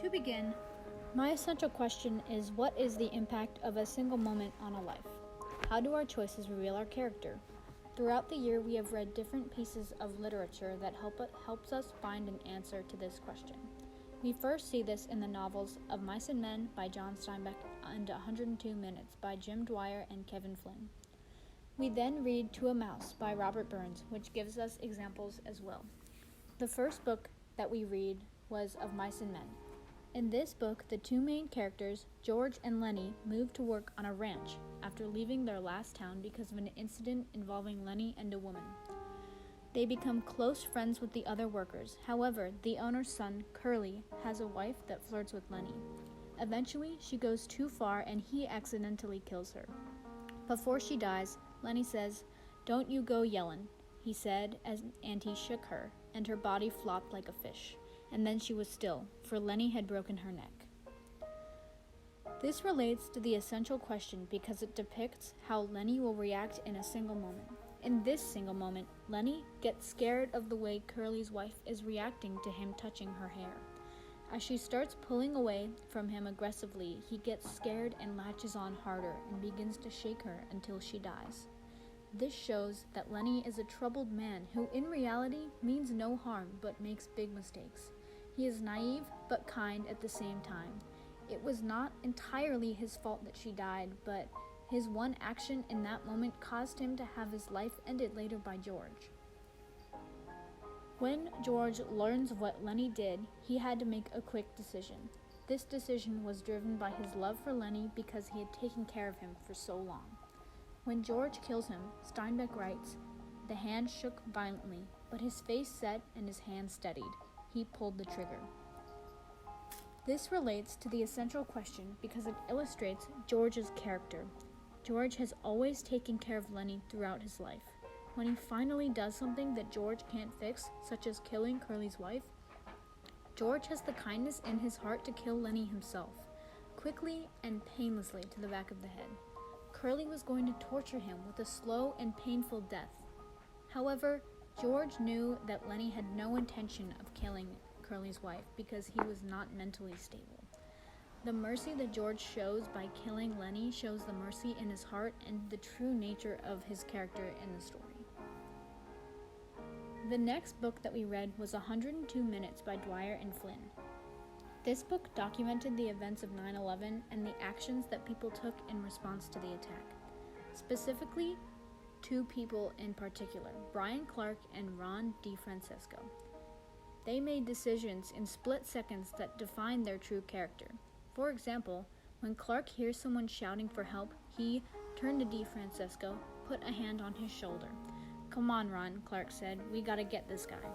To begin, my essential question is, what is the impact of a single moment on a life? How do our choices reveal our character? Throughout the year, we have read different pieces of literature that helps us find an answer to this question. We first see this in the novels of Mice and Men by John Steinbeck and 102 Minutes by Jim Dwyer and Kevin Flynn. We then read To a Mouse by Robert Burns, which gives us examples as well. The first book that we read was of Mice and Men. In this book, the two main characters, George and Lenny, move to work on a ranch after leaving their last town because of an incident involving Lenny and a woman. They become close friends with the other workers. However, the owner's son, Curly, has a wife that flirts with Lenny. Eventually, she goes too far and he accidentally kills her. Before she dies, Lenny says, "Don't you go yellin'," he said, and he shook her, and her body flopped like a fish. And then she was still, for Lenny had broken her neck. This relates to the essential question because it depicts how Lenny will react in a single moment. In this single moment, Lenny gets scared of the way Curly's wife is reacting to him touching her hair. As she starts pulling away from him aggressively, he gets scared and latches on harder and begins to shake her until she dies. This shows that Lenny is a troubled man who in reality means no harm but makes big mistakes. He is naive but kind at the same time. It was not entirely his fault that she died, but his one action in that moment caused him to have his life ended later by George. When George learns what Lenny did, he had to make a quick decision. This decision was driven by his love for Lenny because he had taken care of him for so long. When George kills him, Steinbeck writes, "The hand shook violently, but his face set and his hand steadied. He pulled the trigger." This relates to the essential question because it illustrates George's character. George has always taken care of Lenny throughout his life. When he finally does something that George can't fix, such as killing Curly's wife, George has the kindness in his heart to kill Lenny himself, quickly and painlessly to the back of the head. Curly was going to torture him with a slow and painful death. However, George knew that Lenny had no intention of killing Curly's wife because he was not mentally stable. The mercy that George shows by killing Lenny shows the mercy in his heart and the true nature of his character in the story. The next book that we read was 102 Minutes by Dwyer and Flynn. This book documented the events of 9/11 and the actions that people took in response to the attack. Specifically, two people in particular, Brian Clark and Ron DeFrancesco. They made decisions in split seconds that defined their true character. For example, when Clark hears someone shouting for help, he turned to DeFrancesco, put a hand on his shoulder. "Come on, Ron," Clark said, "we gotta get this guy."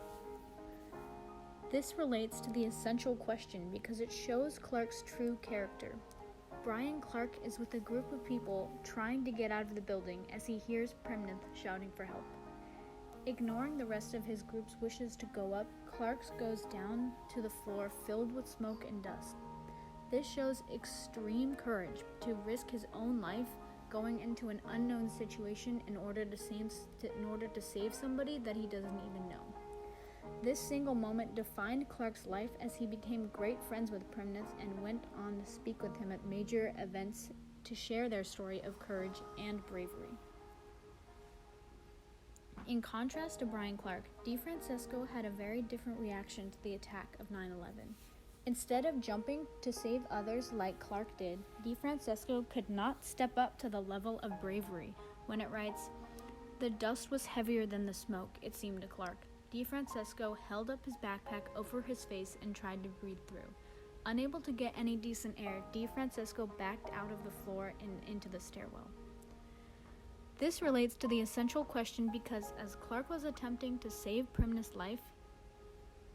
This relates to the essential question because it shows Clark's true character. Brian Clark is with a group of people trying to get out of the building as he hears Premnith shouting for help. Ignoring the rest of his group's wishes to go up, Clark goes down to the floor filled with smoke and dust. This shows extreme courage to risk his own life going into an unknown situation in order to save somebody that he doesn't even know. This single moment defined Clark's life as he became great friends with Premnith and went on to speak with him at major events to share their story of courage and bravery. In contrast to Brian Clark, DeFrancesco had a very different reaction to the attack of 9/11. Instead of jumping to save others like Clark did, DeFrancesco could not step up to the level of bravery when it writes, "The dust was heavier than the smoke, it seemed to Clark. DeFrancesco held up his backpack over his face and tried to breathe through. Unable to get any decent air, DeFrancesco backed out of the floor and into the stairwell." This relates to the essential question because as Clark was attempting to save Premnith's life,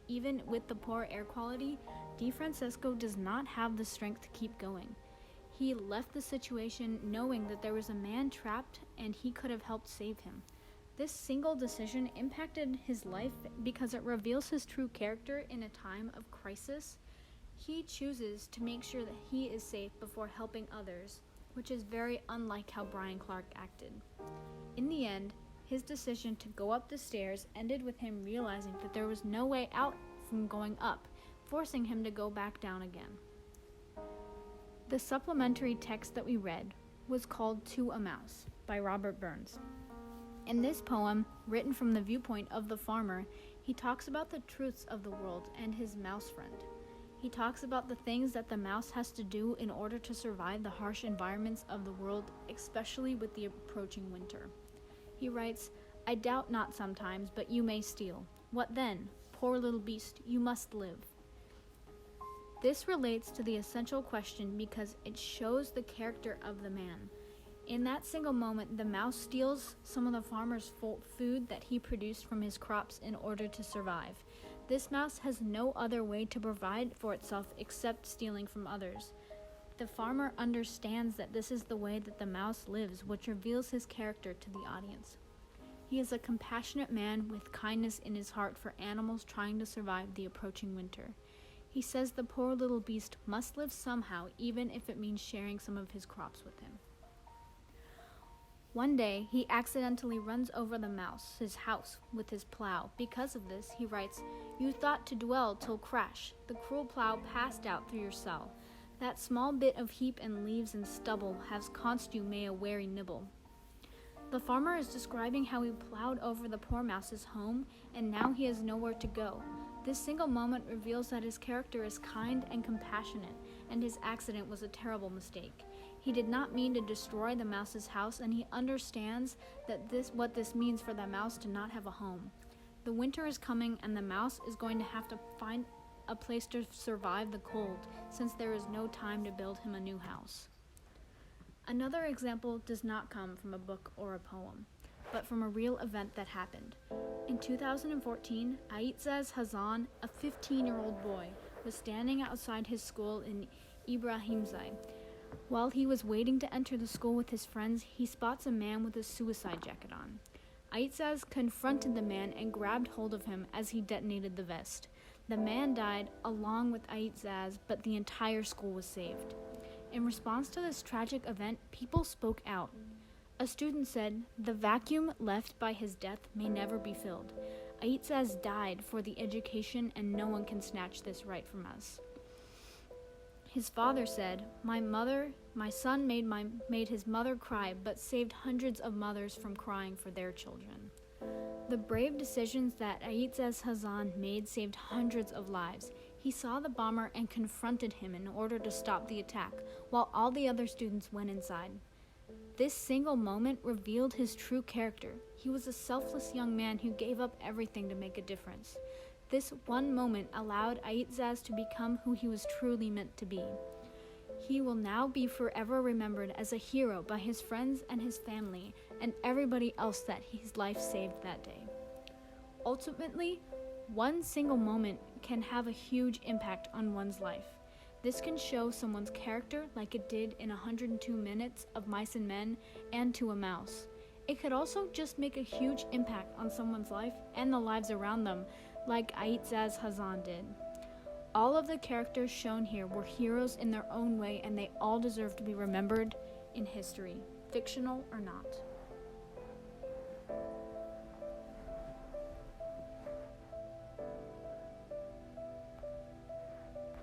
even with the poor air quality, DeFrancesco does not have the strength to keep going. He left the situation knowing that there was a man trapped and he could have helped save him. This single decision impacted his life because it reveals his true character in a time of crisis. He chooses to make sure that he is safe before helping others, which is very unlike how Brian Clark acted. In the end, his decision to go up the stairs ended with him realizing that there was no way out from going up, forcing him to go back down again. The supplementary text that we read was called To a Mouse by Robert Burns. In this poem, written from the viewpoint of the farmer, he talks about the truths of the world and his mouse friend. He talks about the things that the mouse has to do in order to survive the harsh environments of the world, especially with the approaching winter. He writes, "I doubt not sometimes, but you may steal. What then? Poor little beast, you must live." This relates to the essential question because it shows the character of the man. In that single moment, the mouse steals some of the farmer's food that he produced from his crops in order to survive. This mouse has no other way to provide for itself except stealing from others. The farmer understands that this is the way that the mouse lives, which reveals his character to the audience. He is a compassionate man with kindness in his heart for animals trying to survive the approaching winter. He says the poor little beast must live somehow, even if it means sharing some of his crops with him. One day, he accidentally runs over the mouse's house with his plow. Because of this, he writes, "You thought to dwell till crash. The cruel plow passed out through your cell. That small bit of heap and leaves and stubble has const you may a wary nibble." The farmer is describing how he plowed over the poor mouse's home, and now he has nowhere to go. This single moment reveals that his character is kind and compassionate, and his accident was a terrible mistake. He did not mean to destroy the mouse's house, and he understands that what this means for the mouse to not have a home. The winter is coming, and the mouse is going to have to find a place to survive the cold, since there is no time to build him a new house. Another example does not come from a book or a poem, but from a real event that happened. In 2014, Aitzaz Hazan, a 15-year-old boy, was standing outside his school in Ibrahimzai. While he was waiting to enter the school with his friends, he spots a man with a suicide jacket on. Aitzaz confronted the man and grabbed hold of him as he detonated the vest. The man died along with Aitzaz, but the entire school was saved. In response to this tragic event, people spoke out. A student said, "The vacuum left by his death may never be filled. Aitzaz died for the education, and no one can snatch this right from us." His father said, My son made his mother cry, but saved hundreds of mothers from crying for their children." The brave decisions that Aitzaz Hazan made saved hundreds of lives. He saw the bomber and confronted him in order to stop the attack, while all the other students went inside. This single moment revealed his true character. He was a selfless young man who gave up everything to make a difference. This one moment allowed Aitzaz to become who he was truly meant to be. He will now be forever remembered as a hero by his friends and his family and everybody else that his life saved that day. Ultimately, one single moment can have a huge impact on one's life. This can show someone's character like it did in 102 Minutes of Mice and Men and To a Mouse. It could also just make a huge impact on someone's life and the lives around them, like Aitzaz Hazan did. All of the characters shown here were heroes in their own way, and they all deserve to be remembered in history, fictional or not.